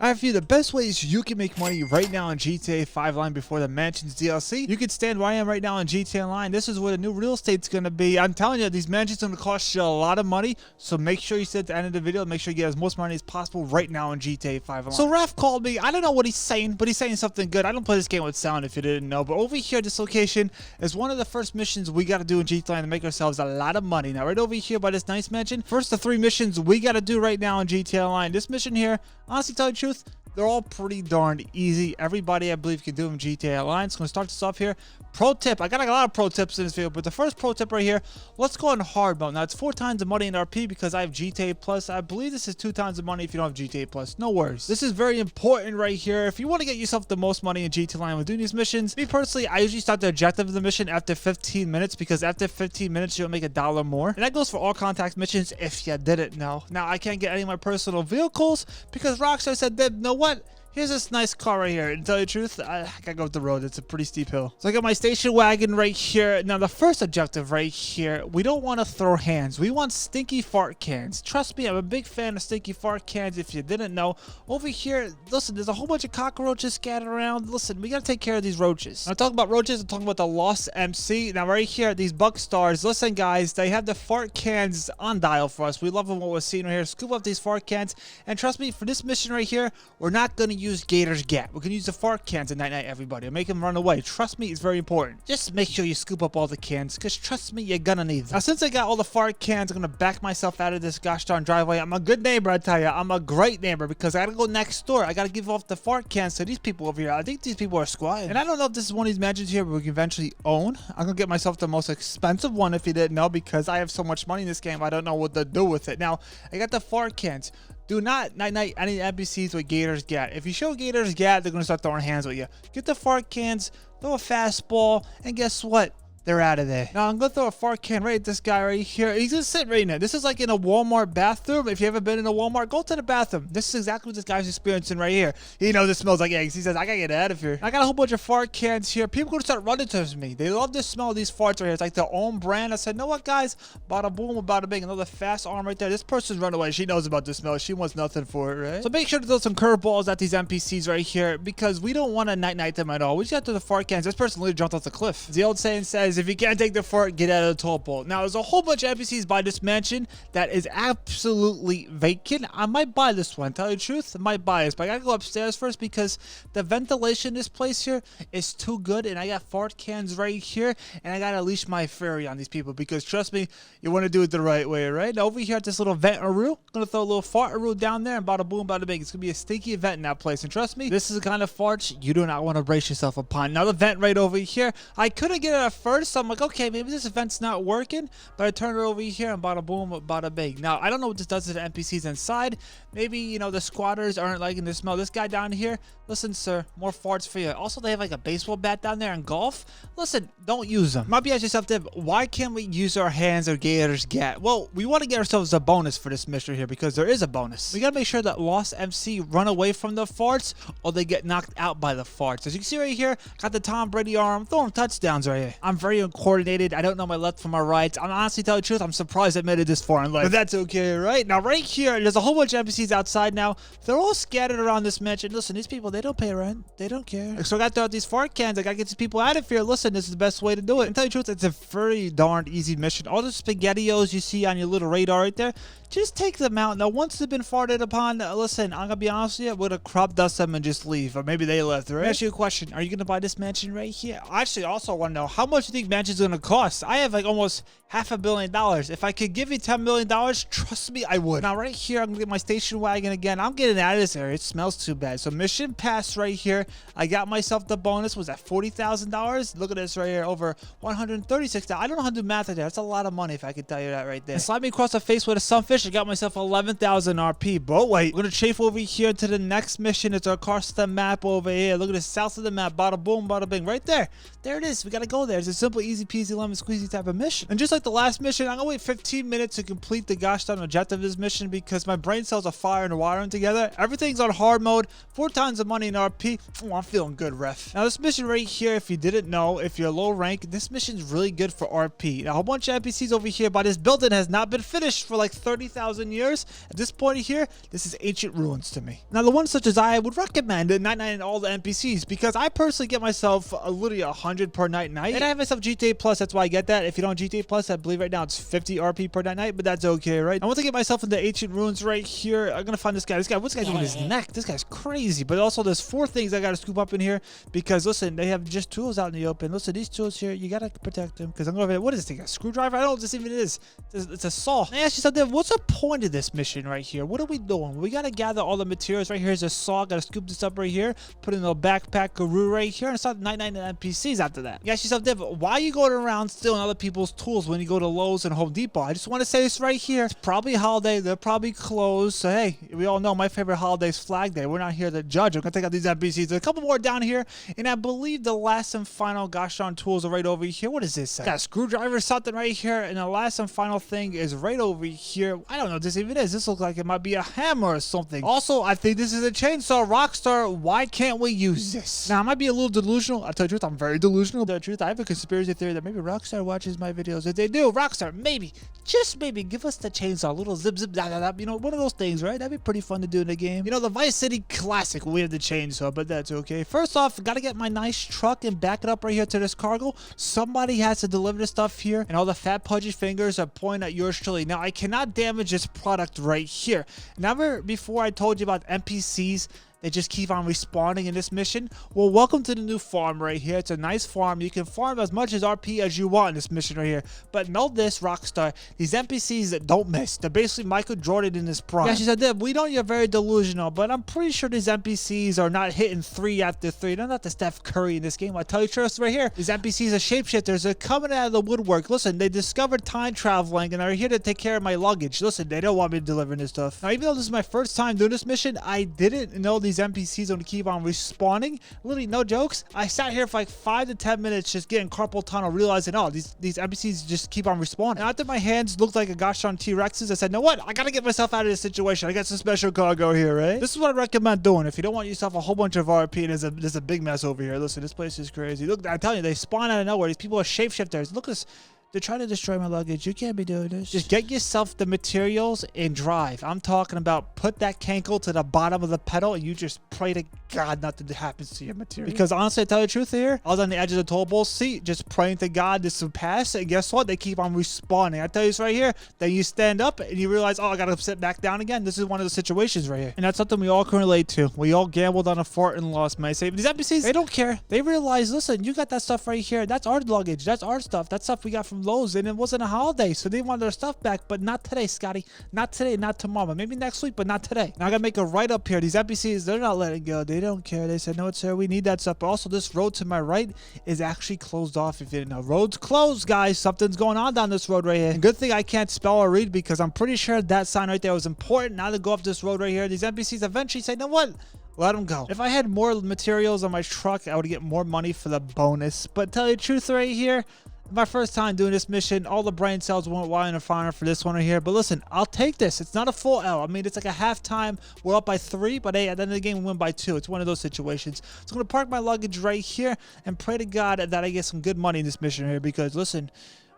I have for you the best ways you can make money right now in GTA 5 Online before the Mansions DLC. You can stand where I am right now in GTA Online. This is where the new real estate's going to be. I'm telling you, these mansions are going to cost you a lot of money. So make sure you stay at the end of the video. Make sure you get as much money as possible right now in GTA 5 Online. So Raph called me. I don't know what he's saying, but he's saying something good. I don't play this game with sound if you didn't know. But over here, this location is one of the first missions we got to do in GTA Online to make ourselves a lot of money. Now, right over here by this nice mansion, first the 3 missions we got to do right now in GTA Online. This mission here, honestly, tell you the truth, they're all pretty darn easy. Everybody, I believe, can do them in GTA Online. So I'm going to start this off here. Pro tip. I got a lot of pro tips in this video, but the first pro tip right here, let's go on hard mode. Now, it's 4 times the money in RP because I have GTA Plus. I believe this is 2 times the money if you don't have GTA Plus. No worries. This is very important right here. If you want to get yourself the most money in GTA Online with doing these missions, me personally, I usually start the objective of the mission after 15 minutes because after 15 minutes, you'll make $1 more. And that goes for all contact missions if you didn't know. Now, I can't get any of my personal vehicles because Rockstar said, you know what? Here's this nice car right here. To tell you the truth, I gotta go up the road. It's a pretty steep hill. So I got my station wagon right here. Now, the first objective right here, we don't want to throw hands. We want stinky fart cans. Trust me, I'm a big fan of stinky fart cans if you didn't know. Over here, listen, there's a whole bunch of cockroaches scattered around. Listen, we gotta take care of these roaches. When I'm talking about roaches, I'm talking about the Lost MC. Now, right here, these bug stars. Listen, guys, they have the fart cans on dial for us. We love them what we're seeing right here. Scoop up these fart cans. And trust me, for this mission right here, we're not gonna use Gator's Gat. We're gonna use the fart cans at night, everybody. Make them run away. Trust me, it's very important. Just make sure you scoop up all the cans, because trust me, you're gonna need them. Now, since I got all the fart cans, I'm gonna back myself out of this gosh darn driveway. I'm a good neighbor, I tell you. I'm a great neighbor, because I gotta go next door. I gotta give off the fart cans to these people over here. I think these people are squatting. And I don't know if this is one of these mansions here we can eventually own. I'm gonna get myself the most expensive one if you didn't know, because I have so much money in this game, I don't know what to do with it. Now, I got the fart cans. Do not night any NPCs with Gator's Gat. If you show Gator's Gat, they're going to start throwing hands with you. Get the fart cans, throw a fastball, and guess what? They're out of there. Now, I'm going to throw a fart can right at this guy right here. He's going to sit right in there. This is like in a Walmart bathroom. If you haven't been in a Walmart, go to the bathroom. This is exactly what this guy's experiencing right here. He knows it smells like eggs. He says, I got to get out of here. I got a whole bunch of fart cans here. People are going to start running towards me. They love the smell of these farts right here. It's like their own brand. I said, know what, guys? Bada boom, bada bing. Another fast arm right there. This person's run away. She knows about the smell. She wants nothing for it, right? So make sure to throw some curveballs at these NPCs right here because we don't want to night them at all. We just got to throw the fart cans. This person literally jumped off the cliff. The old saying says, if you can't take the fart, get out of the toilet bowl. Now, there's a whole bunch of NPCs by this mansion that is absolutely vacant. I might buy this one. Tell you the truth, I might buy this, but I gotta go upstairs first because the ventilation in this place here is too good, and I got fart cans right here, and I gotta unleash my fury on these people because trust me, you want to do it the right way, right? Now, over here at this little vent-aroo, I'm gonna throw a little fart-aroo down there, and bada boom, bada bing. It's gonna be a stinky vent in that place, and trust me, this is the kind of farts you do not want to brace yourself upon. Now, the vent right over here, I couldn't get it at first, so I'm like, okay, maybe this vent's not working, but I turned it over here and bada boom, bada bing. Now, I don't know what this does to the NPCs inside. Maybe, you know, the squatters aren't liking the smell. This guy down here, listen, sir, more farts for you. Also, they have like a baseball bat down there in golf. Listen, don't use them. Might be asking yourself, Dib, why can't we use our hands or Gator's Gat? Well, we want to get ourselves a bonus for this mission here because there is a bonus. We got to make sure that Lost MC run away from the farts or they get knocked out by the farts. As you can see right here, got the Tom Brady arm, throwing touchdowns right here. I'm very uncoordinated. I don't know my left from my right. I'm honestly telling the truth, I'm surprised I made it this far in life. But that's okay, right? Now, right here, there's a whole bunch of NPCs outside now. They're all scattered around this mansion. Listen, these people, they don't pay rent. They don't care. So I got to throw out these fart cans. I got to get these people out of here. Listen, this is the best way to do it. And tell you the truth, it's a very darn easy mission. All the SpaghettiOs you see on your little radar right there, just take them out. Now, once they've been farted upon, listen, I'm going to be honest with you, we're going to crop dust them and just leave. Or maybe they left, right? Let me ask you a question. Are you going to buy this mansion right here? I actually also want to know, how much do you think mansion's going to cost? I have like almost $500 million. If I could give you $10 million, trust me, I would. Now, right here, I'm going to get my station wagon again. I'm getting out of this area. It smells too bad. So, mission pass right here. I got myself the bonus. Was that $40,000? Look at this right here. Over $136,000. I don't know how to do math right there. That's a lot of money if I could tell you that right there. And slide me across the face with a sunfish. I got myself 11,000 RP. But wait, we're going to chafe over here to the next mission. It's across the map over here. Look at the south of the map. Bada boom, bada bing. Right there. There it is. We got to go there. It's as simple simple, easy peasy, lemon squeezy type of mission. And just like the last mission, I'm gonna wait 15 minutes to complete the gosh darn objective of this mission because my brain cells are fire and wiring together. Everything's on hard mode, 4 times the money in RP. Oh, I'm feeling good, ref. Now this mission right here, if you didn't know, if you're low rank, this mission's really good for RP. Now a whole bunch of NPCs over here, but this building has not been finished for like 30,000 years. At this point here, this is ancient ruins to me. Now the ones such as I would recommend 99 all the NPCs because I personally get myself literally 100 per night, and I have myself GTA Plus. That's why I get that. If you don't GTA Plus, I believe right now it's 50 RP per night, but that's okay, right? I want to get myself into ancient ruins right here. I'm gonna find this guy. What's this guy doing with his neck? This guy's crazy. But also there's 4 things I gotta scoop up in here because listen, they have just tools out in the open. Listen, these tools here, you gotta protect them because I'm gonna. What is this thing? A screwdriver? I don't know what this even is. It's a saw. I ask you something. What's the point of this mission right here? What are we doing? We gotta gather all the materials right here. Here's a saw. Gotta scoop this up right here. Put in a backpack guru right here and start 99 NPCs after that. You ask yourself, why are you going around stealing other people's tools when you go to Lowe's and Home Depot? I just want to say this right here. It's probably a holiday. They're probably closed. So hey, we all know my favorite holiday is Flag Day. We're not here to judge. I'm gonna take out these NPCs. There's a couple more down here, and I believe the last and final gosh darn tools are right over here. What is this? Got a screwdriver or something right here, and the last and final thing is right over here. I don't know what this even is. This looks like it might be a hammer or something. Also, I think this is a chainsaw. Rockstar, why can't we use this? Now, I might be a little delusional. I'll tell you the truth, I'm very delusional. The truth, I have a conspiracy theory that maybe Rockstar watches my videos. If they do, Rockstar, maybe, just maybe, give us the chainsaw, a little zip, zip, da, da, da. You know, one of those things, right? That'd be pretty fun to do in the game. You know, the Vice City classic, we have the chainsaw, but that's okay. First off, gotta get my nice truck and back it up right here to this cargo. Somebody has to deliver the stuff here, and all the fat pudgy fingers are pointing at yours truly. Now, I cannot damage this product right here. Remember before I told you about NPCs? They just keep on respawning in this mission. Well, welcome to the new farm right here. It's a nice farm. You can farm as much as RP as you want in this mission right here. But know this, Rockstar, these NPCs that don't miss. They're basically Michael Jordan in his prime. Yeah, she said, we know you're very delusional, but I'm pretty sure these NPCs are not hitting 3 after 3. They're not the Steph Curry in this game. I tell you trust right here. These NPCs are shapeshifters. They're coming out of the woodwork. Listen, they discovered time traveling and they're here to take care of my luggage. Listen, they don't want me delivering this stuff. Now, even though this is my first time doing this mission, I didn't know these NPCs are going to keep on respawning. Literally, no jokes. I sat here for like 5 to 10 minutes just getting carpal tunnel, realizing, oh, these NPCs just keep on respawning. And after my hands looked like a gosh darn T-Rexes, I said, know what? I got to get myself out of this situation. I got some special cargo here, right? This is what I recommend doing. If you don't want yourself a whole bunch of RP, and there's a big mess over here. Listen, this place is crazy. Look, I'm telling you, they spawn out of nowhere. These people are shapeshifters. Look at this. They're trying to destroy my luggage. You can't be doing this. Just get yourself the materials and drive. I'm talking about put that cankle to the bottom of the pedal and you just pray to God nothing happens to your material. Because honestly, to tell you the truth here, I was on the edge of the toll booth seat just praying to God this would pass. And guess what? They keep on respawning. I tell you this right here. Then you stand up and you realize, oh, I got to sit back down again. This is one of the situations right here. And that's something we all can relate to. We all gambled on a fort and lost, man. Say, these NPCs, they don't care. They realize, listen, you got that stuff right here. That's our luggage. That's our stuff. That's stuff we got from Lowe's, and it wasn't a holiday, so they want their stuff back, but not today, Scotty. Not today, not tomorrow. Maybe next week, but not today. Now I gotta make a right up here. These NPCs, they're not letting go. They don't care. They said, no, sir, we need that stuff. But also, this road to my right is actually closed off. If you didn't know, road's closed, guys. Something's going on down this road right here. And good thing I can't spell or read because I'm pretty sure that sign right there was important. Now to go up this road right here, these NPCs eventually say, you know what? Let them go. If I had more materials on my truck, I would get more money for the bonus. But tell you the truth right here, my first time doing this mission, all the brain cells went wild and fire for this one right here. But listen, I'll take this. It's not a full L. I mean, it's like a halftime. We're up by 3, but hey, at the end of the game, we win by 2. It's one of those situations. So I'm going to park my luggage right here and pray to God that I get some good money in this mission here because, listen,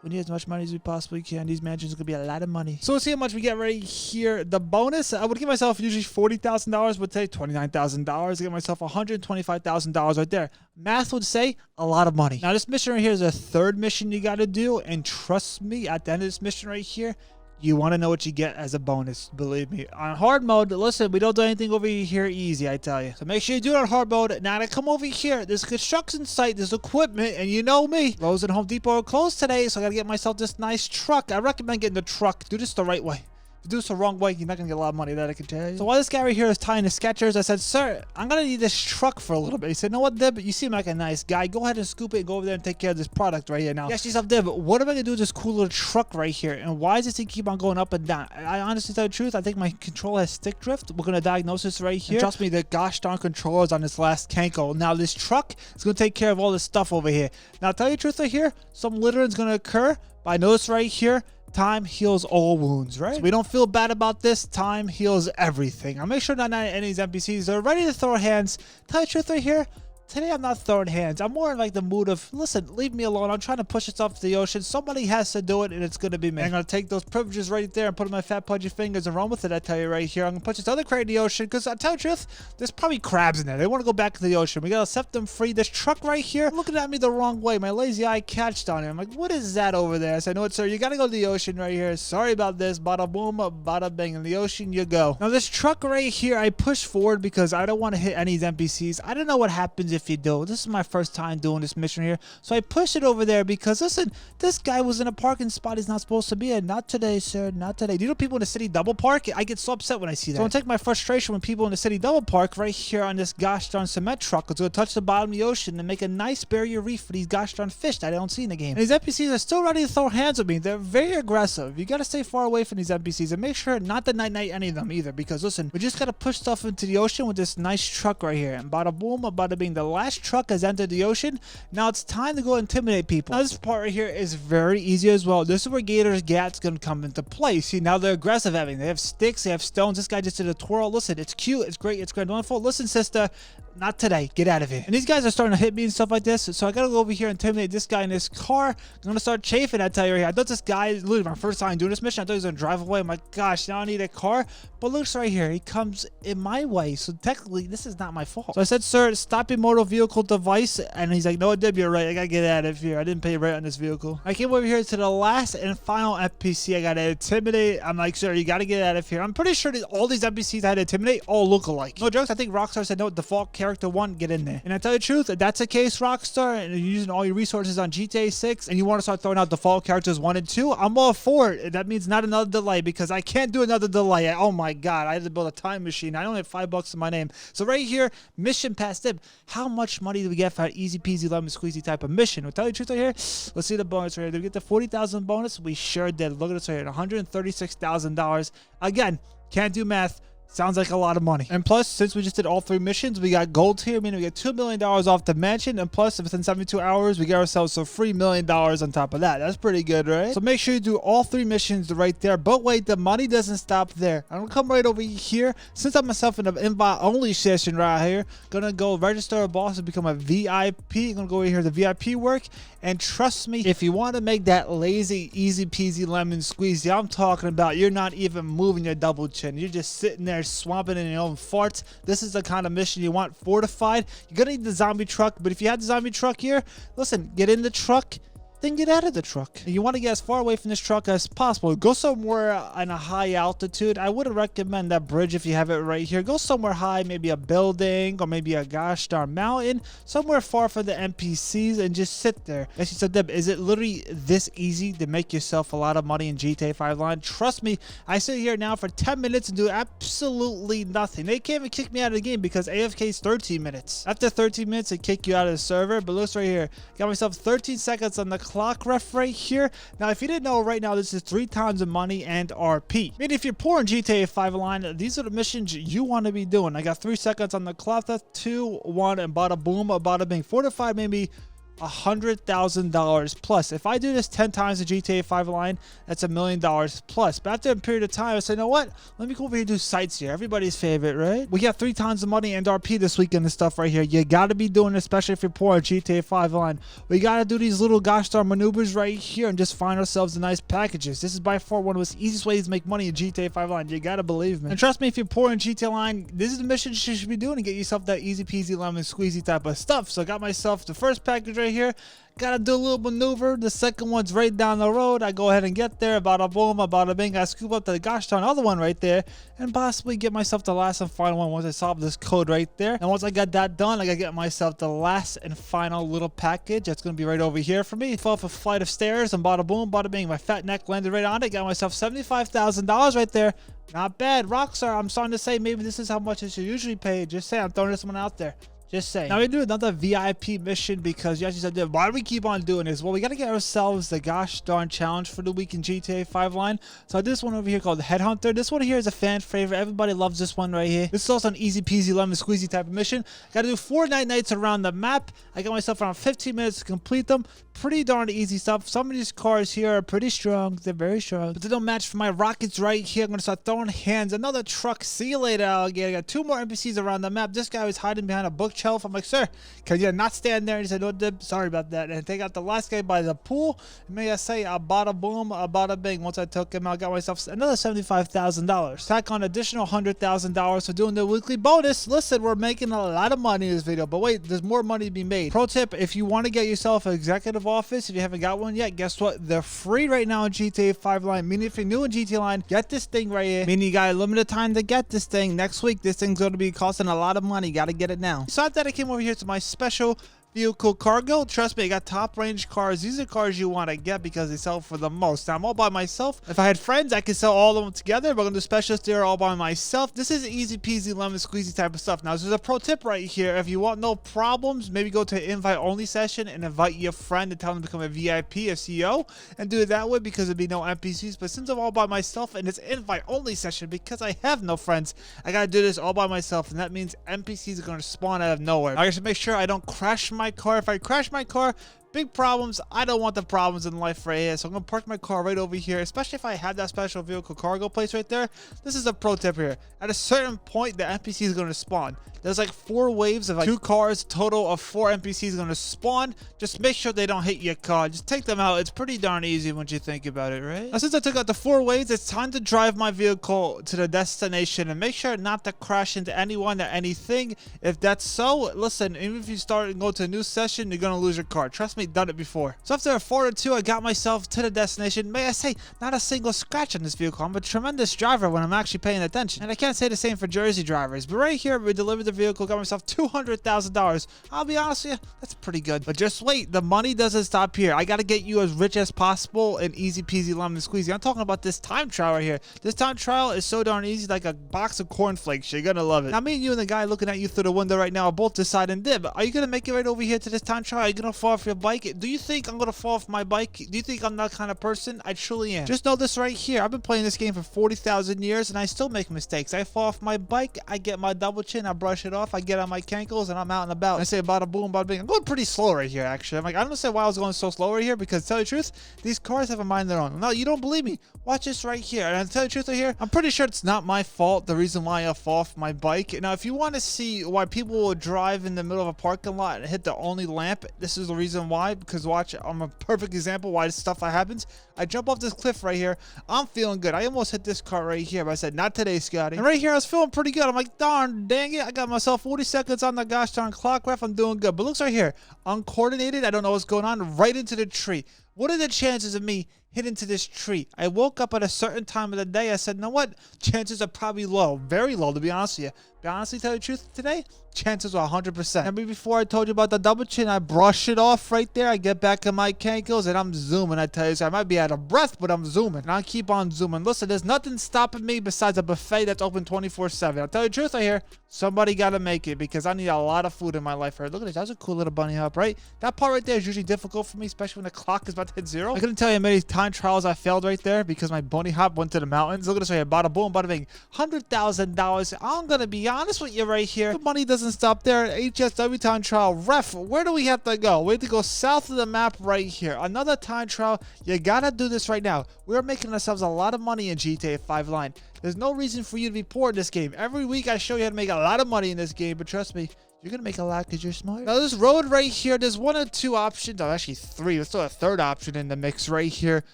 we need as much money as we possibly can. These mansions are going to be a lot of money. So let's see how much we get right here. The bonus, I would give myself usually $40,000, but today $29,000. Get myself $125,000 right there. Math would say a lot of money. Now this mission right here is a 3rd mission you got to do. And trust me, at the end of this mission right here, you want to know what you get as a bonus. Believe me. On hard mode, listen, we don't do anything over here easy, I tell you. So make sure you do it on hard mode. Now to come over here, there's a construction site, there's equipment, and you know me. Lowe's and Home Depot are closed today, so I got to get myself this nice truck. I recommend getting the truck. Do this the right way. If you do this the wrong way, you're not gonna get a lot of money, that I can tell you. So while this guy right here is tying the Skechers, I said, sir, I'm gonna need this truck for a little bit. He said, no what, Dib, you seem like a nice guy. Go ahead and scoop it and go over there and take care of this product right here. Now, ask yourself, Dib, what am I gonna do with this cool little truck right here? And why does this thing keep on going up and down? I honestly tell the truth, I think my controller has stick drift. We're gonna diagnose this right here. And trust me, the gosh darn controllers on this last Kenko. Now, this truck is gonna take care of all this stuff over here. Now, I'll tell you the truth right here, some littering is gonna occur, but I notice right here, time heals all wounds, right? So we don't feel bad about this. Time heals everything. I'll make sure not any of these NPCs are ready to throw hands. Tell you the truth right here, today I'm not throwing hands. I'm more in like the mood of, listen, leave me alone. I'm trying to push this off to the ocean. Somebody has to do it, and it's going to be me. I'm going to take those privileges right there and put in my fat pudgy fingers and run with it, I tell you right here. I'm going to push this other crate in the ocean because I tell you the truth, there's probably crabs in there. They want to go back to the ocean. We got to set them free. This truck right here, looking at me the wrong way. My lazy eye catched on it. I'm like, what is that over there? I said, no, what, sir, you got to go to the ocean right here. Sorry about this. Bada boom, bada bang. In the ocean you go. Now, this truck right here, I push forward because I don't want to hit any of these NPCs. I don't know what happens if you do. This is my first time doing this mission here, so I pushed it over there because listen, this guy was in a parking spot he's not supposed to be in. Not today, sir, not today. Do you know people in the city double park? I get so upset when I see that. So I'm gonna take my frustration when people in the city double park right here on this gosh darn cement truck. It's gonna touch the bottom of the ocean and make a nice barrier reef for these gosh darn fish that I don't see in the game. And these NPCs are still ready to throw hands at me. They're very aggressive. You gotta stay far away from these NPCs and make sure not to night any of them either, because listen, we just gotta push stuff into the ocean with this nice truck right here. And bada boom, bada bing, the last truck has entered the ocean. Now it's time to go intimidate people. Now this part right here is very easy as well. This is where Gator's Gat's gonna come into play. See, now they're aggressive having. They have sticks, they have stones. This guy just did a twirl. Listen, it's cute, it's great, it's grand, wonderful. Listen, sister, not today. Get out of here. And these guys are starting to hit me and stuff like this. So I gotta go over here and intimidate this guy in this car. I'm gonna start chafing, I tell you right here. I thought this guy, literally my first time doing this mission, I thought he was gonna drive away. I'm like, gosh, now I need a car. But look right here, he comes in my way. So technically, this is not my fault. So I said, sir, stop your motor vehicle device. And he's like, no, Dib, you're right. I gotta get out of here. I didn't pay rent on this vehicle. I came over here to the last and final NPC. I gotta intimidate. I'm like, sir, you gotta get out of here. I'm pretty sure that all these NPCs I had to intimidate all look alike. No jokes. I think Rockstar said, no, default character 1, get in there. And I tell you the truth, if that's the case, Rockstar, and you're using all your resources on GTA 6 and you want to start throwing out default characters 1 and 2, I'm all for it. That means not another delay, because I can't do another delay. Oh my god, I had to build a time machine. I only have $5 in my name. So right here, mission pass Dib. How much money do we get for an easy peasy lemon squeezy type of mission? I'll tell you the truth right here. Let's see the bonus right here. Did we get the 40,000 bonus? We sure did. Look at this right here, $136,000. Again, can't do math. Sounds like a lot of money. And plus, since we just did all 3 missions, we got gold here, meaning we get $2 million off the mansion. And plus, within 72 hours, we get ourselves some $3 million on top of that. That's pretty good, right? So make sure you do all 3 missions right there. But wait, the money doesn't stop there. I'm gonna come right over here. Since I'm myself in an invite only session right here, gonna go register a boss and become a VIP. I'm gonna go over here to VIP work. And trust me, if you want to make that lazy, easy peasy lemon squeezy I'm talking about, you're not even moving your double chin. You're just sitting there swamping in your own farts. This is the kind of mission you want. Fortified. You're gonna need the zombie truck, but if you had the zombie truck here, listen, get in the truck, then get out of the truck. You want to get as far away from this truck as possible. Go somewhere on a high altitude. I wouldn't recommend that bridge if you have it right here. Go somewhere high, maybe a building or maybe a gosh darn mountain, somewhere far from the NPCs, and just sit there. As you said, Deb, is it literally this easy to make yourself a lot of money in GTA 5 Online? Trust me, I sit here now for 10 minutes and do absolutely nothing. They can't even kick me out of the game because AFK is 13 minutes. After 13 minutes, they kick you out of the server. But look right here. Got myself 13 seconds on the clock ref right here. Now, if you didn't know, right now, this is 3 times the money and RP. I mean, if you're poor in GTA 5 Online, these are the missions you want to be doing. I got 3 seconds on the clock. That's 2, 1, and bada boom, bada bing. Fortified, maybe $100,000 plus. If I do this 10 times in GTA 5 Online, that's $1 million plus. But after a period of time, I say, you know what? Let me go over here and do sites here. Everybody's favorite, right? We got 3 times the money and RP this weekend and stuff right here. You got to be doing it, especially if you're poor in GTA 5 Online. We got to do these little gosh darn maneuvers right here and just find ourselves the nice packages. This is by far one of the easiest ways to make money in GTA 5 Online. You got to believe me. And trust me, if you're poor in GTA Online, this is the mission you should be doing to get yourself that easy peasy lemon squeezy type of stuff. So I got myself the first package right right here. Gotta do a little maneuver. The second one's right down the road. I go ahead and get there. Bada boom, bada bing. I scoop up the gosh darn other one right there and possibly get myself the last and final one once I solve this code right there. And once I got that done, I gotta get myself the last and final little package. That's gonna be right over here for me. Fell off a flight of stairs and bada boom, bada bing. My fat neck landed right on it. Got myself $75,000 right there. Not bad. Rockstar, I'm starting to say maybe this is how much I should usually pay. Just say I'm throwing this one out there. Just saying. Now we do another VIP mission because you actually said, why do we keep on doing this? Well, we got to get ourselves the gosh darn challenge for the week in GTA 5 line. So I did this one over here called Headhunter. This one here is a fan favorite. Everybody loves this one right here. This is also an easy peasy lemon squeezy type of mission. Got to do 4 nights around the map. I got myself around 15 minutes to complete them. Pretty darn easy stuff. Some of these cars here are pretty strong. They're very strong. But they don't match for my rockets right here. I'm going to start throwing hands. Another truck. See you later, alligator. I got 2 more NPCs around the map. This guy was hiding behind a bookshelf. I'm like, sir, can you not stand there? And he said, no, Dib, sorry about that. And take out the last guy by the pool. And may I say, a bada boom, a bada bing. Once I took him, I got myself another $75,000. Tack on additional $100,000 for doing the weekly bonus. Listen, we're making a lot of money in this video. But wait, there's more money to be made. Pro tip, if you want to get yourself an executive office, if you haven't got one yet, guess what? They're free right now in GTA 5 line. Meaning if you're new in GTA line, get this thing right here. Meaning you got a limited time to get this thing. Next week, this thing's going to be costing a lot of money. Got to get it now. Besides that, I came over here to my special vehicle cargo. Trust me, I got top range cars. These are cars you want to get because they sell for the most. Now I'm all by myself. If I had friends, I could sell all of them together, but I'm gonna do specials there all by myself. This is easy peasy lemon squeezy type of stuff. Now this is a pro tip right here. If you want no problems, maybe go to invite only session and invite your friend and tell them to become a VIP, a CEO, and do it that way because there'd be no NPCs. But since I'm all by myself and it's invite only session because I have no friends, I gotta do this all by myself, and that means NPCs are gonna spawn out of nowhere. I should make sure I don't crash my car. If I crash my car, big problems. I don't want the problems in life right here, so I'm gonna park my car right over here, especially if I have that special vehicle cargo place right there. This is a pro tip here. At a certain point, the NPC is gonna spawn. There's like 4 waves of like 2 cars, total of 4 NPCs gonna spawn. Just make sure they don't hit your car. Just take them out. It's pretty darn easy once you think about it, right? Now, since I took out the 4 waves, it's time to drive my vehicle to the destination and make sure not to crash into anyone or anything. If that's so, listen, even if you start and go to a new session, you're gonna lose your car. Trust me, done it before. So after a 4 or 2, I got myself to the destination. May I say, not a single scratch on this vehicle. I'm a tremendous driver when I'm actually paying attention. And I can't say the same for Jersey drivers, but right here, we delivered the vehicle, got myself $200,000. I'll be honest with you, that's pretty good. But just wait, the money doesn't stop here. I gotta get you as rich as possible and easy peasy lemon squeezy. I'm talking about this time trial right here. This time trial is so darn easy, like a box of cornflakes. You're gonna love it. Now, me and you and the guy looking at you through the window right now are both deciding, Dib, are you gonna make it right over here to this time trial? Are you gonna fall off your bike? Do you think I'm gonna fall off my bike? Do you think I'm that kind of person? I truly am. Just know this right here. I've been playing this game for 40,000 years and I still make mistakes. I fall off my bike, I get my double chin, I brush it off, I get on my cankles, and I'm out and about. And I say bada boom, bada bing. I'm going pretty slow right here, actually. I'm like, I don't understand why I was going so slow right here because, to tell you the truth, these cars have a mind of their own. No, you don't believe me? Watch this right here. And to tell you the truth right here, I'm pretty sure it's not my fault, the reason why I fall off my bike. Now, if you want to see why people will drive in the middle of a parking lot and hit the only lamp, this is the reason why. Because watch, I'm a perfect example why this stuff happens. I jump off this cliff right here. I'm feeling good. I almost hit this car right here, but I said, not today, Scotty. And right here, I was feeling pretty good. I'm like, darn, dang it. I got myself 40 seconds on the gosh darn clock, ref. I'm doing good. But looks right here, uncoordinated. I don't know what's going on. Right into the tree. What are the chances of me hitting into this tree? I woke up at a certain time of the day. I said, you know what? Chances are probably low. Very low, to be honest with you. But honestly, tell you the truth, today, chances are 100%. Remember before I told you about the double chin, I brush it off right there. I get back in my cankles and I'm zooming. I tell you, so I might be out of breath, but I'm zooming. And I'll keep on zooming. Listen, there's nothing stopping me besides a buffet that's open 24/7. I'll tell you the truth right here. Somebody got to make it because I need a lot of food in my life. Right? Look at this. That's a cool little bunny hop, right? That part right there is usually difficult for me, especially when the clock is about to hit 0. I couldn't tell you how many time trials I failed right there because my bunny hop went to the mountains. Look at this right here. Bada boom, bada bing. $100,000. I'm going to be honest with you right here. The money doesn't stop there. HSW time trial. Ref, where do we have to go? We have to go south of the map right here. Another time trial. You got to do this right now. We're making ourselves a lot of money in GTA 5 line. There's no reason for you to be poor in this game. Every week I show you how to make a lot of money in this game, but trust me, you're going to make a lot because you're smart. Now, this road right here, there's 1 or 2 options. Oh, actually 3. There's still a 3rd option in the mix right here.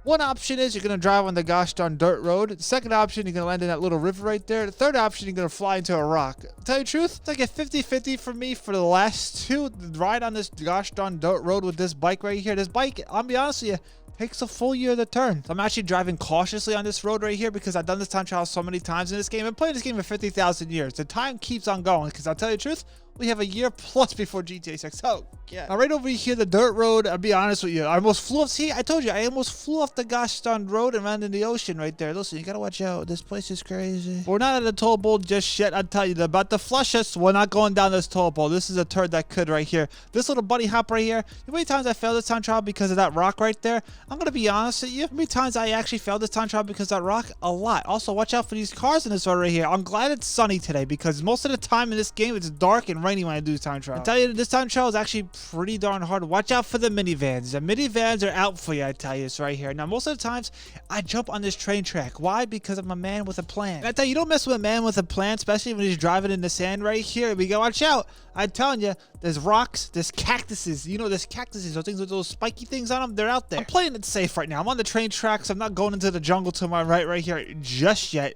One option is you're going to drive on the gosh darn dirt road. The second option, you're going to land in that little river right there. The third option, you're going to fly into a rock. To tell you the truth, it's like a 50-50 for me for the last two. The ride on this gosh darn dirt road with this bike right here. This bike, I'll be honest with you, takes a full year to turn. So I'm actually driving cautiously on this road right here because I've done this time trial so many times in this game. I've played this game for 50,000 years. The time keeps on going because I'll tell you the truth, we have a year plus before GTA 6. Oh, yeah. Now, right over here, the dirt road, I'll be honest with you, I almost flew off. See, I told you, I almost flew off the gosh darn road and ran in the ocean right there. Listen, you gotta watch out. This place is crazy. We're not at the toll bowl just yet. I'll tell you, they're about to flush us. We're not going down this toll bowl. This is a turd that could right here. This little bunny hop right here. How many times I failed this time trial because of that rock right there? I'm gonna be honest with you. How many times I actually failed this time trial because of that rock? A lot. Also, watch out for these cars in this road right here. I'm glad it's sunny today because most of the time in this game, it's dark and rainy when I do time trial. I tell you, this time trial is actually pretty darn hard. Watch out for the minivans. The minivans are out for you, I tell you. It's right here. Now, most of the times, I jump on this train track. Why? Because I'm a man with a plan. And I tell you, you don't mess with a man with a plan, especially when he's driving in the sand right here. We gotta watch out. I'm telling you, there's rocks, there's cactuses. You know, there's cactuses, those things with those spiky things on them. They're out there. I'm playing it safe right now. I'm on the train tracks. I'm not going into the jungle to my right here just yet,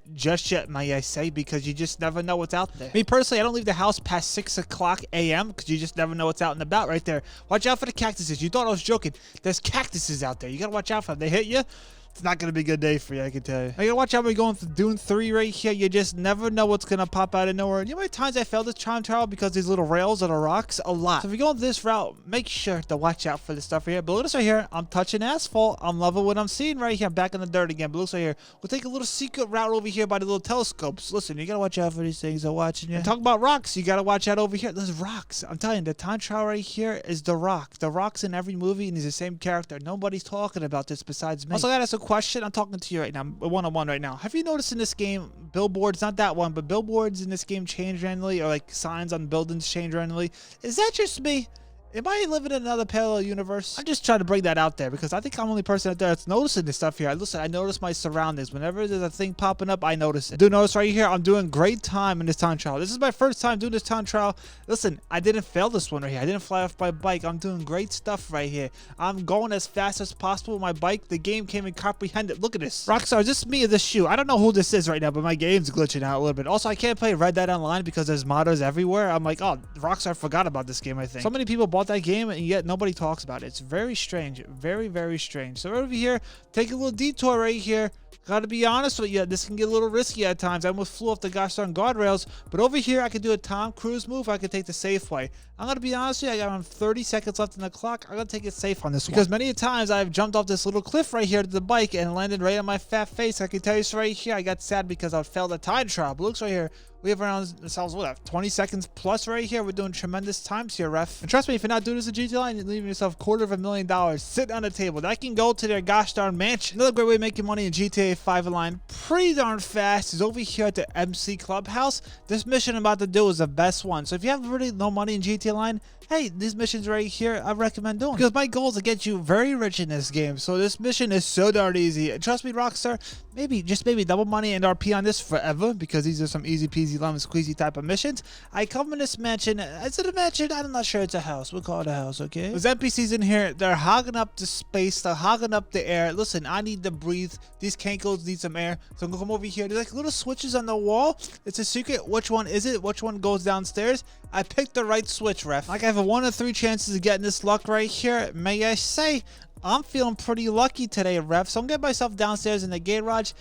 may I say, because you just never know what's out there. Me personally, I don't leave the house past 6 o'clock a.m. because you just never know what's out and about right there. Watch out for the cactuses. You thought I was joking. There's cactuses out there. You gotta watch out for them. They hit you, it's not going to be a good day for you, I can tell you. Now, you gotta watch out when you're going through Dune 3 right here. You just never know what's going to pop out of nowhere. You know how many times I failed this time trial because these little rails are the rocks? A lot. So if you're going this route, make sure to watch out for this stuff right here. But look at this right here. I'm touching asphalt. I'm loving what I'm seeing right here. I'm back in the dirt again. But look right here. We'll take a little secret route over here by the little telescopes. Listen, you got to watch out for these things that are watching you. And talk about rocks. You got to watch out over here. There's rocks. I'm telling you, the time trial right here is The Rock. The Rock's in every movie and he's the same character. Nobody's talking about this besides me. Also, I got to ask a question. I'm talking to you right now, one-on-one right now. Have you noticed in this game, billboards, not that one, but billboards in this game change randomly, or like signs on buildings change randomly? Is that just me? Am I living in another parallel universe? I'm just trying to bring that out there because I think I'm the only person out there that's noticing this stuff here. Listen, I notice my surroundings. Whenever there's a thing popping up, I notice it. Do notice right here, I'm doing great time in this time trial. This is my first time doing this time trial. Listen, I didn't fail this one right here. I didn't fly off my bike. I'm doing great stuff right here. I'm going as fast as possible with my bike. The game came and comprehended. Look at this. Rockstar, is this me or this you? I don't know who this is right now, but my game's glitching out a little bit. Also, I can't play Red Dead Online because there's modders everywhere. I'm like, oh, Rockstar forgot about this game, I think. So many people bought that game and yet nobody talks about it. It's very strange. Very, very strange. So over here, take a little detour right here. Gotta be honest with you, this can get a little risky at times. I almost flew off the gosh darn guardrails, but over here I can do a Tom Cruise move. I can take the safe way. I'm gonna be honest with you, I got around 30 seconds left in the clock. I'm gonna take it safe on this one. Because many times I've jumped off this little cliff right here to the bike and landed right on my fat face. I can tell you this right here, I got sad because I failed a time trial. But looks right here, we have around ourselves, what, 20 seconds plus right here. We're doing tremendous times here, ref. And trust me, if you're not doing this at GTA Line, you're leaving yourself $250,000 sitting on the table. That can go to their gosh darn mansion. Another great way of making money in GTA 5 Online pretty darn fast is over here at the MC Clubhouse. This mission I'm about to do is the best one. So if you have really no money in GTA Line, hey, these missions right here, I recommend doing. Because my goal is to get you very rich in this game. So this mission is so darn easy. And trust me, Rockstar, maybe double money and RP on this forever. Because these are some easy peasy, lemon squeezy type of missions. I come in this mansion. Is it a mansion? I'm not sure it's a house. We'll call it a house, okay? There's NPCs in here. They're hogging up the space. They're hogging up the air. Listen, I need to breathe. These cankles need some air. So I'm going to come over here. There's like little switches on the wall. It's a secret. Which one is it? Which one goes downstairs? I picked the right switch, ref. Like I have a 1 in 3 chances of getting this luck right here. May I say, I'm feeling pretty lucky today, ref. So I'm getting myself downstairs in the garage.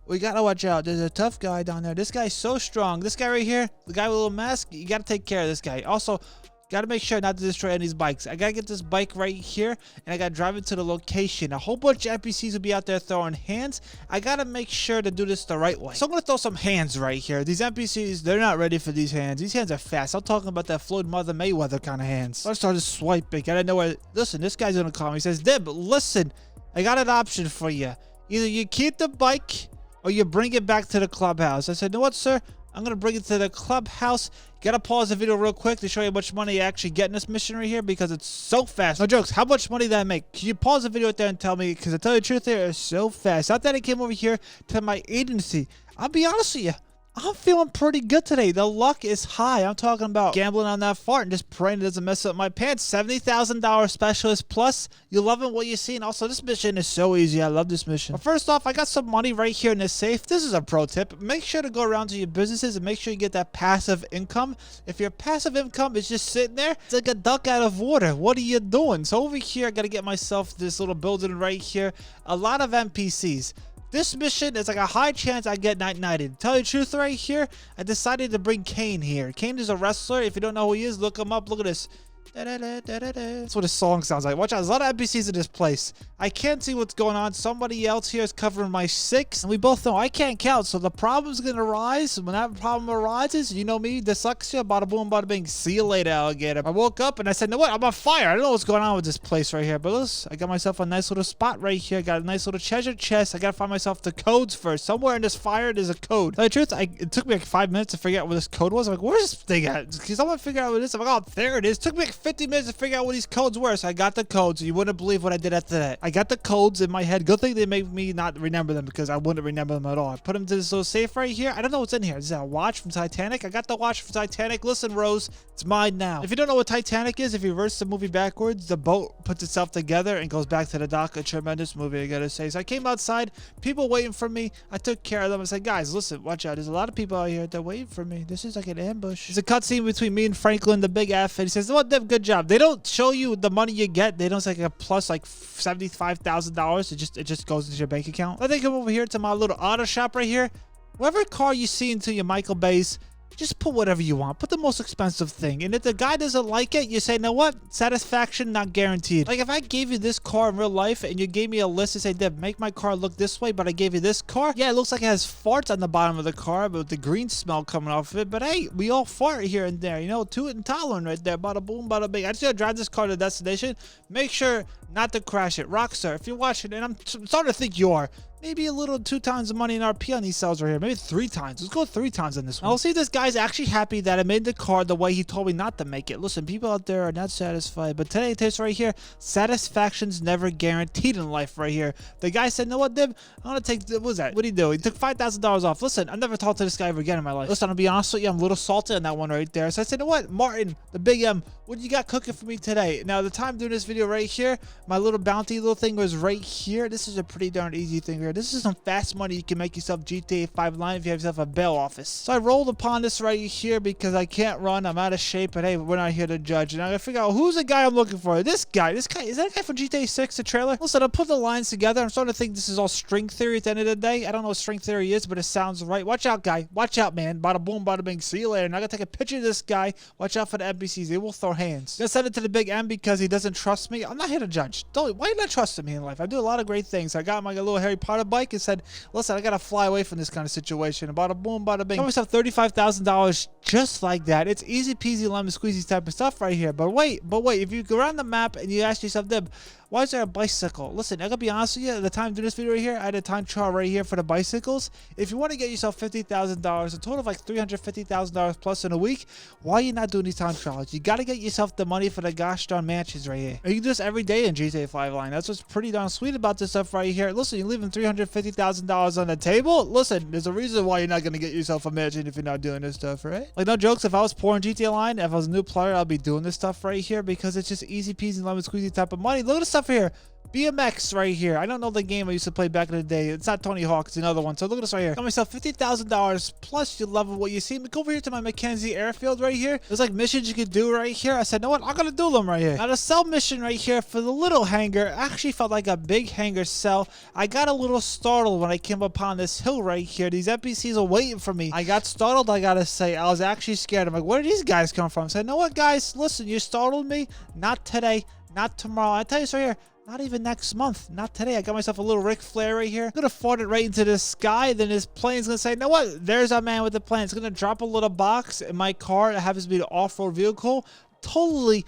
We gotta watch out. There's a tough guy down there. This guy's so strong. This guy right here, the guy with a little mask, you gotta take care of this guy. Also, gotta make sure not to destroy any of these bikes. I gotta get this bike right here, and I gotta drive it to the location. A whole bunch of NPCs will be out there throwing hands. I gotta make sure to do this the right way. So I'm gonna throw some hands right here. These NPCs, they're not ready for these hands. These hands are fast. I'm talking about that Floyd Mother Mayweather kind of hands. So I started swiping. I didn't know where. Listen, this guy's gonna call me. He says, Dib, listen, I got an option for you. Either you keep the bike or you bring it back to the clubhouse. I said, you know what, sir? I'm going to bring it to the clubhouse. Gotta pause the video real quick to show you how much money you actually get in this mission right here because it's so fast. No jokes. How much money did I make? Can you pause the video right there and tell me? Because I tell you the truth, there is so fast. Not that I came over here to my agency. I'll be honest with you. I'm feeling pretty good today. The luck is high. I'm talking about gambling on that fart and just praying it doesn't mess up my pants. $70,000 specialist plus. You loving what you see. And also, this mission is so easy. I love this mission. But first off, I got some money right here in this safe. This is a pro tip. Make sure to go around to your businesses and make sure you get that passive income. If your passive income is just sitting there, it's like a duck out of water. What are you doing? So over here, I got to get myself this little building right here. A lot of NPCs. This mission is like a high chance I get night-nighted. Tell you the truth right here, I decided to bring Kane here. Kane is a wrestler. If you don't know who he is, look him up. Look at this. That's what his song sounds like. Watch out, there's a lot of NPCs in this place. I can't see what's going on. Somebody else here is covering my 6, and we both know I can't count, so the problem's gonna arise. When that problem arises, you know me, dyslexia, bada boom, bada bing. See you later, alligator. I woke up and I said, no, what? I'm on fire. I don't know what's going on with this place right here, but listen, I got myself a nice little spot right here. I got a nice little treasure chest. I gotta find myself the codes first. Somewhere in this fire, there's a code. Tell you the truth, it took me like 5 minutes to figure out what this code was. I'm like, where's this thing at? Because I want to figure out what it is. I'm like, oh, there it is. It took me like 50 minutes to figure out what these codes were. So I got the codes. You wouldn't believe what I did after that. I got the codes in my head. Good thing they made me not remember them because I wouldn't remember them at all. I put them to this little safe right here. I don't know what's in here. Is that a watch from Titanic? I got the watch from Titanic. Listen, Rose, it's mine now. If you don't know what Titanic is, if you reverse the movie backwards, the boat puts itself together and goes back to the dock. A tremendous movie, I gotta say. So I came outside, people waiting for me. I took care of them. I said, guys, listen, watch out. There's a lot of people out here that are waiting for me. This is like an ambush. It's a cutscene between me and Franklin, the big F, and he says, well, Dev, good job. They don't show you the money you get. They don't say like a plus like $75,000. It just goes into your bank account. I think I'm over here to my little auto shop right here. Whatever car you see into your Michael Bay's, just put whatever you want. Put the most expensive thing. And if the guy doesn't like it, you say, know what? Satisfaction not guaranteed. Like if I gave you this car in real life and you gave me a list and say, Deb, make my car look this way, but I gave you this car. Yeah, it looks like it has farts on the bottom of the car, but with the green smell coming off of it. But hey, we all fart here and there. You know, toot and tolerant right there. Bada boom, bada bing. I just gotta drive this car to the destination. Make sure not to crash it. Rockstar, if you're watching, and I'm starting to think you are, maybe a little 2 times the money in RP on these cells right here. Maybe 3 times. Let's go 3 times on this one. I'll see if this guy's actually happy that I made the car the way he told me not to make it. Listen, people out there are not satisfied. But today, this right here, satisfaction's never guaranteed in life right here. The guy said, know what, Dib? I want to take, what was that? What did he do? He took $5,000 off. Listen, I've never talked to this guy ever again in my life. Listen, I'll be honest with you, I'm a little salty on that one right there. So I said, you know what, Martin, the big M, what you got cooking for me today? Now, the time doing this video right here, my little bounty little thing was right here. This is a pretty darn easy thing here. This is some fast money. You can make yourself GTA 5 line if you have yourself a bail office. So I rolled upon this right here because I can't run. I'm out of shape, but hey, we're not here to judge. And I gotta figure out who's the guy I'm looking for. This guy, is that guy from GTA 6, the trailer? Listen, I put the lines together. I'm starting to think this is all string theory at the end of the day. I don't know what string theory is, but it sounds right. Watch out, guy. Watch out, man. Bada boom, bada bing. See you later. Now I gotta take a picture of this guy. Watch out for the NPCs. They will throw hands. I'm gonna send it to the big M because he doesn't trust me. I'm not here to judge. Why you not trusting me in life? I do a lot of great things. I got my little Harry Potter bike and said, listen, I gotta fly away from this kind of situation. Bada boom, bada bing. I got myself $35,000 just like that. It's easy peasy lemon squeezy type of stuff right here. But wait, if you go around the map and you ask yourself, Deb, why is there a bicycle? Listen, I gotta be honest with you, at the time doing this video right here, I had a time trial right here for the bicycles. If you want to get yourself $50,000, a total of like $350,000 plus in a week, why are you not doing these time trials? You gotta get yourself the money for the gosh darn mansions right here. And you can do this every day in GTA 5 line. That's what's pretty darn sweet about this stuff right here. Listen, you're leaving $350,000 on the table. Listen, there's a reason why you're not gonna get yourself a mansion if you're not doing this stuff, right? Like no jokes, if I was poor in GTA line, if I was a new player, I'd be doing this stuff right here because it's just easy peasy lemon squeezy type of money. Look at the stuff here. BMX right here. I don't know the game I used to play back in the day. It's not Tony Hawk. It's another one. So look at this right here. Got myself $50,000 plus you love what you see. Go over here to my Mackenzie airfield right here. There's like missions you could do right here. I said, you know what? I'm going to do them right here. Now the cell mission right here for the little hangar actually felt like a big hangar cell. I got a little startled when I came upon this hill right here. These NPCs are waiting for me. I got startled, I got to say. I was actually scared. I'm like, where did these guys come from? I said, you know what, guys? Listen, you startled me. Not today. Not tomorrow. I tell you this right here. Not even next month. Not today. I got myself a little Ric Flair right here. I'm gonna fart it right into the sky. Then this plane's gonna say, you know what? There's our man with the plane. It's gonna drop a little box in my car. It happens to be an off-road vehicle. Totally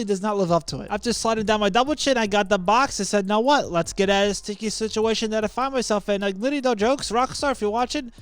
does not live up to it. After sliding down my double chin, I got the box. I said, know what? Let's get out of this sticky situation that I find myself in. Like, literally no jokes. Rockstar, if you're watching,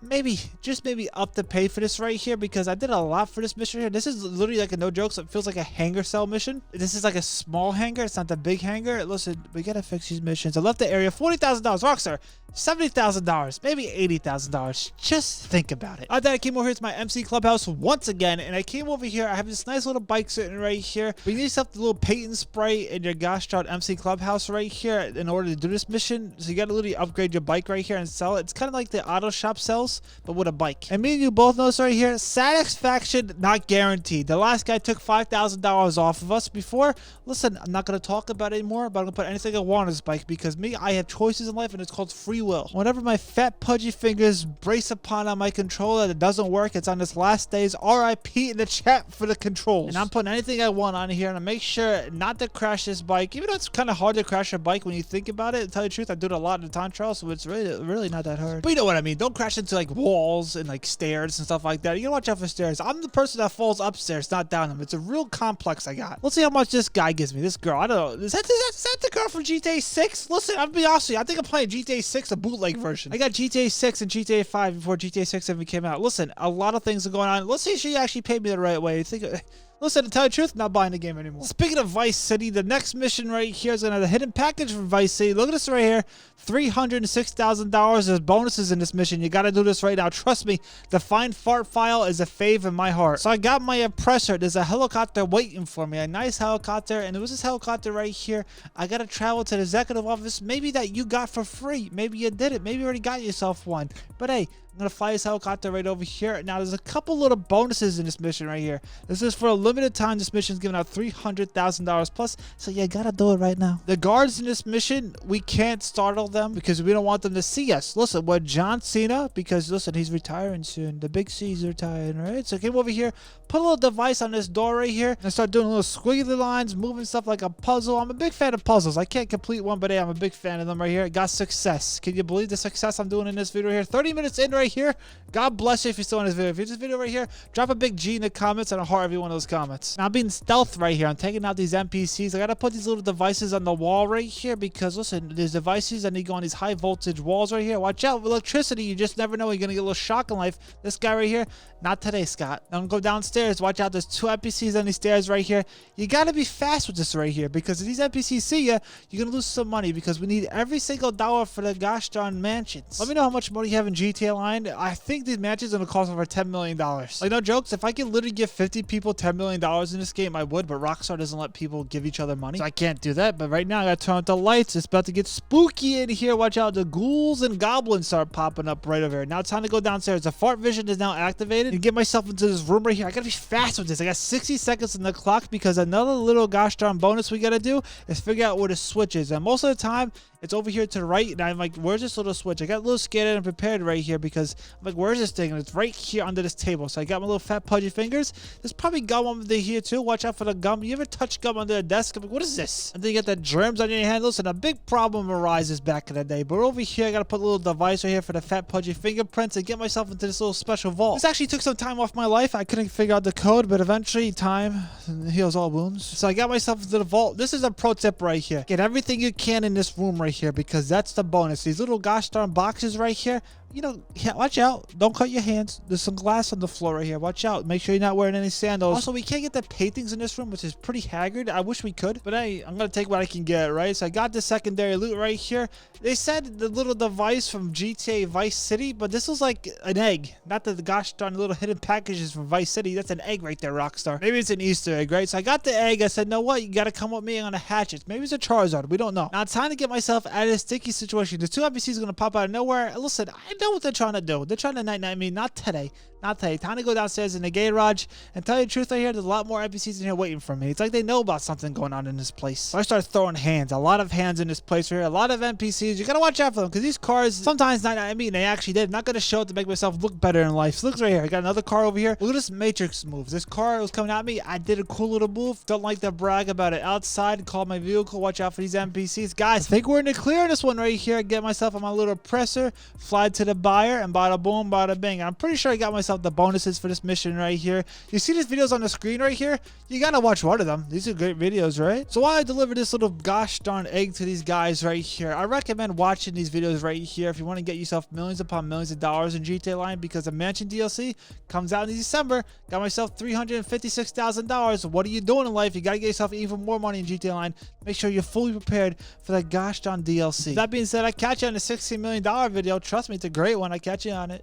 maybe, just maybe up the pay for this right here, because I did a lot for this mission here. This is literally like a no joke, so it feels like a hangar cell mission. This is like a small hangar. It's not the big hangar. Listen, we gotta fix these missions. I left the area. $40,000. Rockstar. $70,000, maybe $80,000. Just think about it. Then I came over here to my MC Clubhouse once again, and I came over here. I have this nice little bike sitting right here. But you need yourself the little paint spray in your gosh darn MC Clubhouse right here in order to do this mission. So you gotta literally upgrade your bike right here and sell it. It's kind of like the auto shop sells, but with a bike. And me and you both know this right here. Satisfaction not guaranteed. The last guy took $5,000 off of us before. Listen, I'm not gonna talk about it anymore, but I'm gonna put anything I want on this bike because me, I have choices in life, and it's called free will. Whenever my fat pudgy fingers brace upon on my controller that doesn't work, it's on this last day's RIP in the chat for the controls. And I'm putting anything I want on here, and I make sure not to crash this bike, even though it's kind of hard to crash a bike when you think about it. To tell you the truth, I do it a lot in the time trial, so it's really not that hard. But you know what I mean. Don't crash into like walls and like stairs and stuff like that. You gotta watch out for stairs. I'm the person that falls upstairs, not down them. It's a real complex I got. Let's see how much this guy gives me. This girl, I don't know. Is that the girl from GTA 6? Listen, I'll be honest with you. I think I'm playing GTA 6, a bootleg version. I got GTA 6 and GTA 5 before GTA 6 even came out. Listen, a lot of things are going on. Let's see if she actually paid me the right way. Listen, to tell you the truth, not buying the game anymore. Speaking of Vice City, the next mission right here is another hidden package from Vice City. Look at this right here. $306,000. There's bonuses in this mission. You got to do this right now. Trust me, the Find Fart file is a fave in my heart. So I got my oppressor. There's a helicopter waiting for me. A nice helicopter. And there was this helicopter right here. I got to travel to the executive office. Maybe that you got for free. Maybe you did it. Maybe you already got yourself one. But hey, I'm going to fly this helicopter right over here. Now, there's a couple little bonuses in this mission right here. This is for a limited time. This mission is giving out $300,000 plus. So you got to do it right now. The guards in this mission, we can't startle them because we don't want them to see us. Listen, we're John Cena because, listen, he's retiring soon. The big C's retiring, right? So I came over here, put a little device on this door right here, and start doing little squiggly lines, moving stuff like a puzzle. I'm a big fan of puzzles. I can't complete one, but hey, I'm a big fan of them right here. I got success. Can you believe the success I'm doing in this video here? 30 minutes in right here. God bless you if you're still in this video. If you're this video right here, drop a big G in the comments and a heart every one of those comments. Now, I'm being stealth right here. I'm taking out these NPCs. I got to put these little devices on the wall right here because, listen, there's devices that need to go on these high voltage walls right here. Watch out with electricity. You just never know. You're going to get a little shock in life. This guy right here, not today, Scott. Don't go downstairs. Watch out. There's two NPCs on these stairs right here. You got to be fast with this right here because if these NPCs see you, you're going to lose some money because we need every single dollar for the gosh darn mansions. Let me know how much money you have in GTA Online. I think these mansions are going to cost over $10 million. Like, no jokes. If I could literally give 50 people $10 million in this game, I would, but Rockstar doesn't let people give each other money. So I can't do that. But right now, I got to turn on the lights. It's about to get spooky in here. Watch out. The ghouls and goblins start popping up right over here. Now it's time to go downstairs. The fart vision is now activated and get myself into this room right here. I got to be fast with this. I got 60 seconds on the clock because another little gosh darn bonus we got to do is figure out where the switch is. And most of the time, it's over here to the right, and I'm like, where's this little switch? I got a little scared and prepared right here because I'm like, where's this thing? And it's right here under this table. So I got my little fat pudgy fingers. There's probably gum under here too. Watch out for the gum. You ever touch gum under the desk? I'm like, what is this? And then you got the germs on your hand. Listen, a big problem arises back in the day. But over here, I got to put a little device right here for the fat pudgy fingerprints and get myself into this little special vault. This actually took some time off my life. I couldn't figure out the code, but eventually time heals all wounds. So I got myself into the vault. This is a pro tip right here. Get everything you can in this room right here because that's the bonus. These little gosh darn boxes right here, you know, yeah, watch out. Don't cut your hands. There's some glass on the floor right here. Watch out. Make sure you're not wearing any sandals. Also, we can't get the paintings in this room, which is pretty haggard. I wish we could, but hey, I'm going to take what I can get, right? So I got the secondary loot right here. They said the little device from GTA Vice City, but this was like an egg. Not the gosh darn little hidden packages from Vice City. That's an egg right there, Rockstar. Maybe it's an Easter egg, right? So I got the egg. I said, no, what? You got to come with me on a hatchet. Maybe it's a Charizard. We don't know. Now it's time to get myself out of this sticky situation. The two NPCs are going to pop out of nowhere. Listen, I know what they're trying to do. They're trying to night-night me. Not today. Not today. Time to go downstairs in the garage and tell you the truth right here. There's a lot more NPCs in here waiting for me. It's like they know about something going on in this place. So I start throwing hands. A lot of hands in this place right here. A lot of NPCs. You gotta watch out for them because these cars sometimes night-night me. They actually did. I'm not gonna show it to make myself look better in life. So look right here. I got another car over here. Look at this Matrix moves. This car was coming at me. I did a cool little move. Don't like to brag about it outside. Call my vehicle. Watch out for these NPCs. Guys, I think we're in the clear on this one right here. Get myself on my little presser. Fly to the buyer and bada boom, bada bing. I'm pretty sure I got myself yourself the bonuses for this mission right here. You see these videos on the screen right here? You gotta watch one of them. These are great videos, right? So while I deliver this little gosh darn egg to these guys right here, I recommend watching these videos right here if you want to get yourself millions upon millions of dollars in GTA Online, because the Mansion DLC comes out in December. Got myself $356,000. What are you doing in life? You gotta get yourself even more money in GTA Online. Make sure you're fully prepared for that gosh darn DLC. That being said, I catch you on the $16 million video. Trust me, it's a great one. I catch you on it.